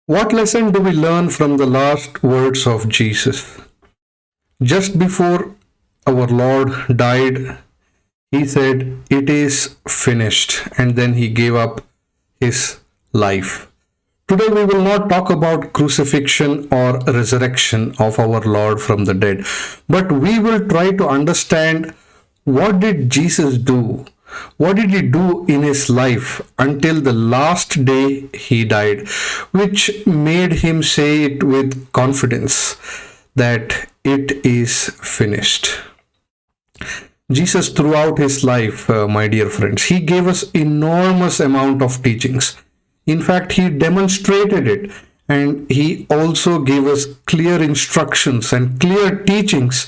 What lesson do we learn from the last words of Jesus? Just before our Lord died, he said, "It is finished," and then he gave up his life. Today, we will not talk about crucifixion or resurrection of our Lord from the dead, but we will try to understand what did Jesus do? What did he do in his life until the last day he died, which made him say it with confidence that it is finished. Jesus, throughout his life, my dear friends, he gave us enormous amount of teachings. In fact, he demonstrated it, and he also gave us clear instructions and clear teachings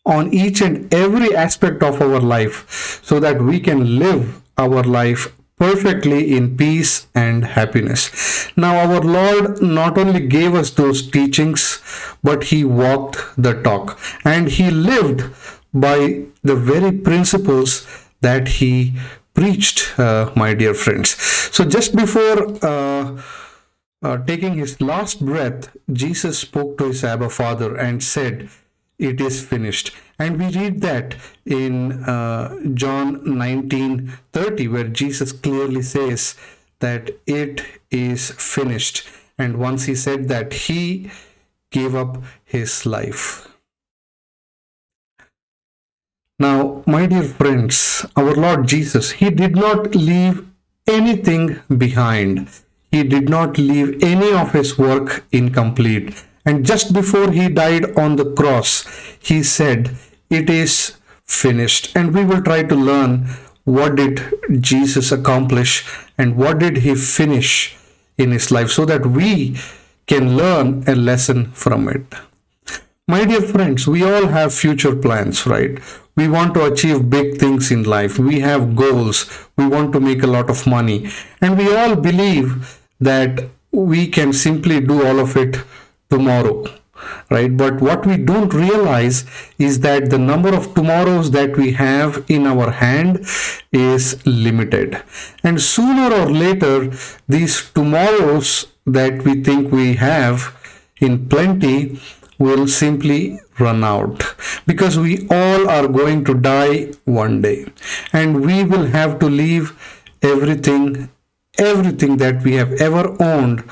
on each and every aspect of our life so that we can live our life perfectly in peace and happiness. Now, our Lord not only gave us those teachings, but he walked the talk and he lived by the very principles that he preached, my dear friends. So, just before taking his last breath, Jesus spoke to his Abba Father and said, "It is finished." And we read that in John 19:30, where Jesus clearly says that it is finished. And once he said that, he gave up his life. Now, my dear friends, our Lord Jesus, he did not leave anything behind. He did not leave any of his work incomplete. And just before he died on the cross, he said, "It is finished." And we will try to learn what did Jesus accomplish and what did he finish in his life so that we can learn a lesson from it. My dear friends, we all have future plans, right? We want to achieve big things in life. We have goals. We want to make a lot of money. And we all believe that we can simply do all of it tomorrow, right? But what we don't realize is that the number of tomorrows that we have in our hand is limited. And sooner or later, these tomorrows that we think we have in plenty will simply run out, because we all are going to die one day, and we will have to leave everything that we have ever owned.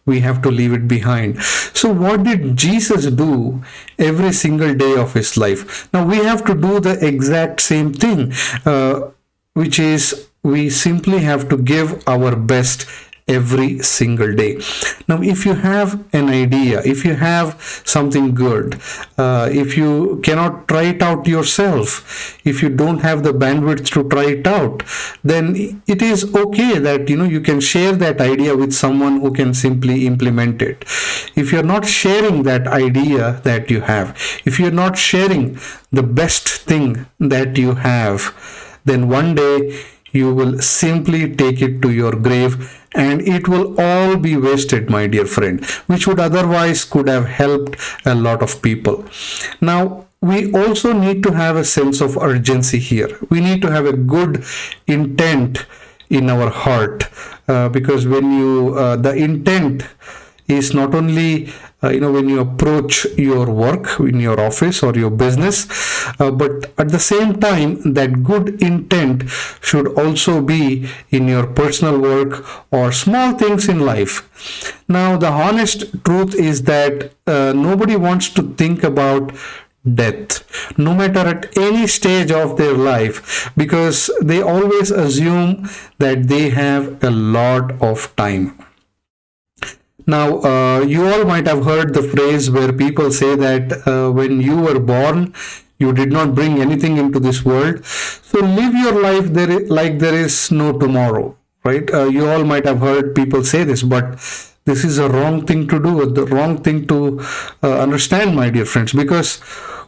We have to leave it behind. So what did Jesus do every single day of his life? Now we have to do the exact same thing, which is we simply have to give our best every single day. Now, if you have an idea, if you have something good, if you cannot try it out yourself, if you don't have the bandwidth to try it out, then it is okay that you can share that idea with someone who can simply implement it. If you're not sharing that idea that you have, if you're not sharing the best thing that you have, then one day you will simply take it to your grave, and it will all be wasted, my dear friend, which would otherwise could have helped a lot of people. Now, we also need to have a sense of urgency here. We need to have a good intent in our heart, because when the intent is not only when you approach your work in your office or your business, but at the same time that good intent should also be in your personal work or small things in life. Now, the honest truth is that nobody wants to think about death, no matter at any stage of their life, because they always assume that they have a lot of time. Now, you all might have heard the phrase where people say that when you were born, you did not bring anything into this world. So live your life like there is no tomorrow, right? You all might have heard people say this, but this is a wrong thing to do, the wrong thing to understand, my dear friends, because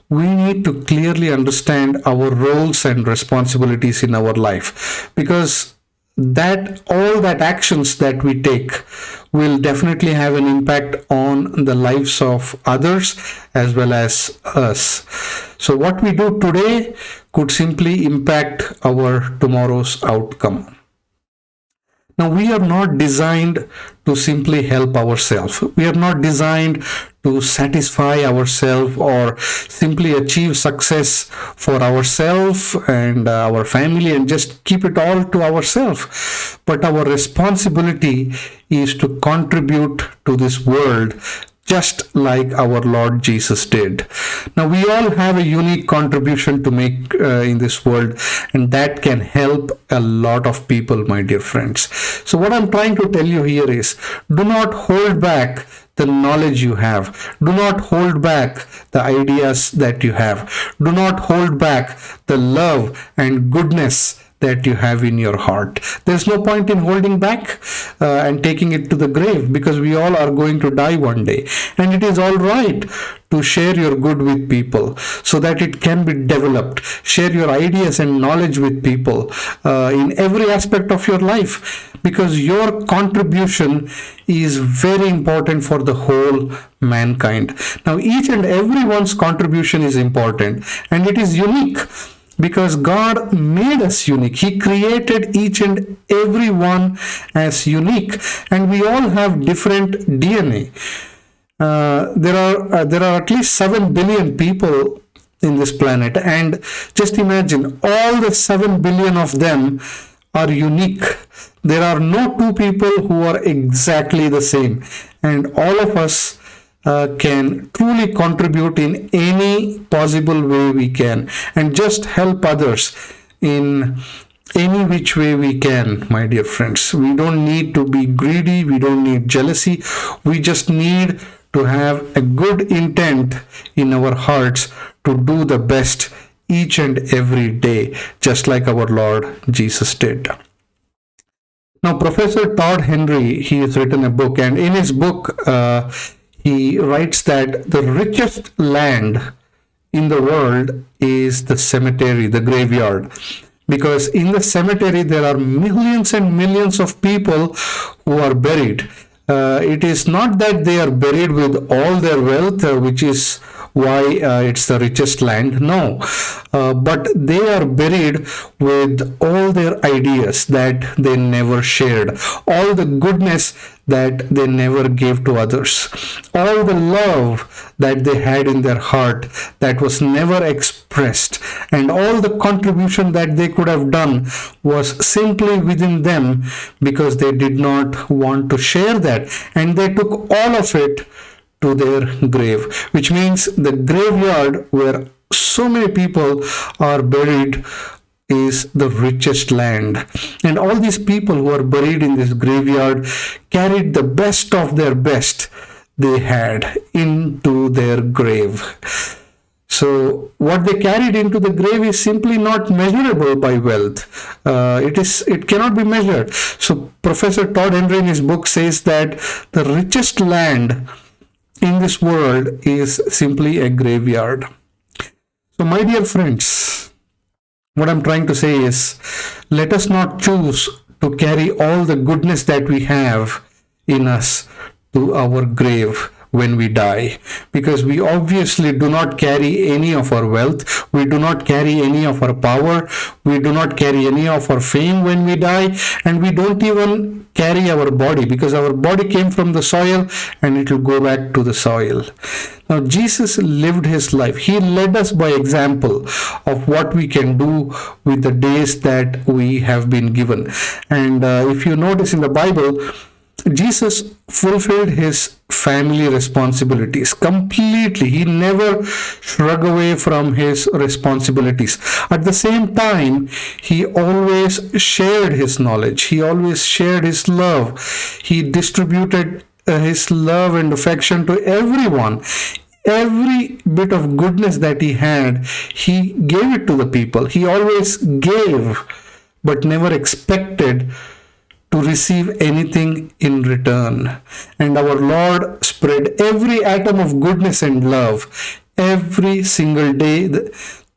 we need to clearly understand our roles and responsibilities in our life, because that all that actions that we take will definitely have an impact on the lives of others as well as us. So what we do today could simply impact our tomorrow's outcome. Now, we are not designed to simply help ourselves. We are not designed to satisfy ourselves or simply achieve success for ourselves and our family and just keep it all to ourselves. But our responsibility is to contribute to this world just like our Lord Jesus did. Now, we all have a unique contribution to make in this world, and that can help a lot of people, my dear friends. So, what I'm trying to tell you here is do not hold back the knowledge you have. Do not hold back the ideas that you have. Do not hold back the love and goodness that you have in your heart. There's no point in holding back and taking it to the grave, because we all are going to die one day. And it is all right to share your good with people so that it can be developed. Share your ideas and knowledge with people in every aspect of your life, because your contribution is very important for the whole mankind. Now, each and everyone's contribution is important, and it is unique, because God made us unique. He created each and every one as unique, and we all have different DNA. There are at least 7 billion people in this planet, and just imagine all the 7 billion of them are unique. There are no two people who are exactly the same, and all of us can truly contribute in any possible way we can, and just help others in any which way we can, my dear friends. We don't need to be greedy, we don't need jealousy, we just need to have a good intent in our hearts to do the best each and every day, just like our Lord Jesus did. Now, Professor Todd Henry, he has written a book, and in his book, he writes that the richest land in the world is the cemetery, the graveyard. Because in the cemetery, there are millions and millions of people who are buried. It is not that they are buried with all their wealth, which is why it's the richest land. No, but they are buried with all their ideas that they never shared, all the goodness that they never gave to others, all the love that they had in their heart that was never expressed, and all the contribution that they could have done was simply within them, because they did not want to share that, and they took all of it to their grave, which means the graveyard where so many people are buried is the richest land. And all these people who are buried in this graveyard carried the best of their best they had into their grave. So what they carried into the grave is simply not measurable by wealth. It cannot be measured. So Professor Todd Henry in his book says that the richest land in this world is simply a graveyard. So my dear friends, what I'm trying to say is, let us not choose to carry all the goodness that we have in us to our grave when we die, because we obviously do not carry any of our wealth, we do not carry any of our power, we do not carry any of our fame when we die, and we don't even carry our body, because our body came from the soil and it will go back to the soil. Now, Jesus lived his life. He led us by example of what we can do with the days that we have been given. And if you notice in the Bible, Jesus fulfilled his family responsibilities completely. He never shrugged away from his responsibilities. At the same time, he always shared his knowledge. He always shared his love. He distributed his love and affection to everyone. Every bit of goodness that he had, he gave it to the people. He always gave, but never expected to receive anything in return. And our Lord spread every atom of goodness and love every single day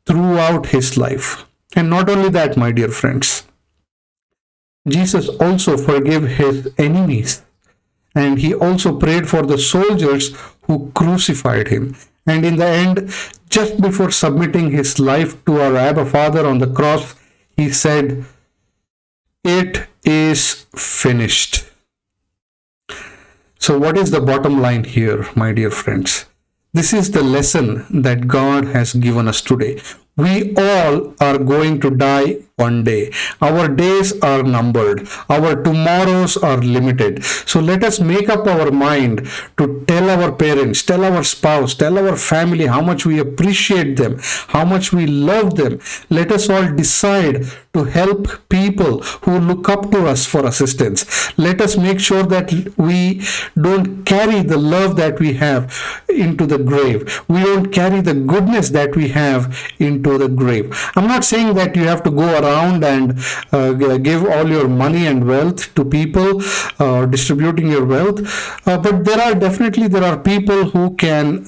throughout his life. And not only that, my dear friends, Jesus also forgave his enemies, and he also prayed for the soldiers who crucified him. And in the end, just before submitting his life to our Abba Father on the cross, he said, "It is finished. So, what is the bottom line here, my dear friends? This is the lesson that God has given us today. We all are going to die one day. Our days are numbered. Our tomorrows are limited. So let us make up our mind to tell our parents, tell our spouse, tell our family how much we appreciate them, how much we love them. Let us all decide to help people who look up to us for assistance. Let us make sure that we don't carry the love that we have into the grave. We don't carry the goodness that we have into the grave. I'm not saying that you have to go around and give all your money and wealth to people, distributing your wealth, but there are people who can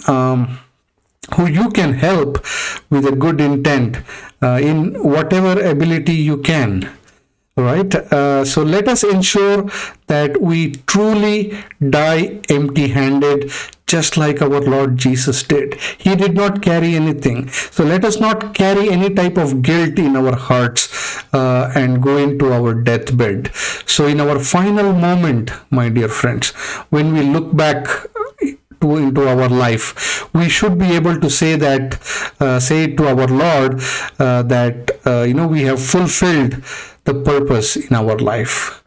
who you can help with a good intent in whatever ability you can. Right? So let us ensure that we truly die empty-handed, just like our Lord Jesus did. He did not carry anything. So let us not carry any type of guilt in our hearts and go into our deathbed. So in our final moment, my dear friends, when we look back into our life, we should be able to say to our Lord that we have fulfilled the purpose in our life.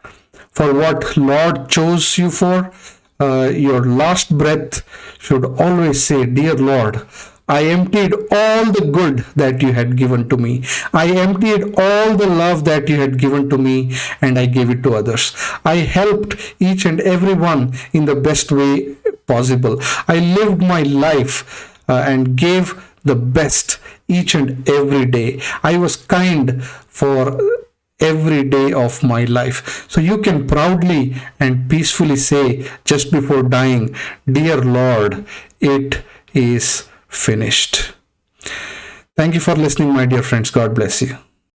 For what Lord chose you for, your last breath should always say, "Dear Lord, I emptied all the good that you had given to me. I emptied all the love that you had given to me, and I gave it to others. I helped each and every one in the best way possible. I lived my life and gave the best each and every day. I was kind for every day of my life." So you can proudly and peacefully say just before dying, "Dear Lord, it is finished." Thank you for listening, my dear friends. God bless you.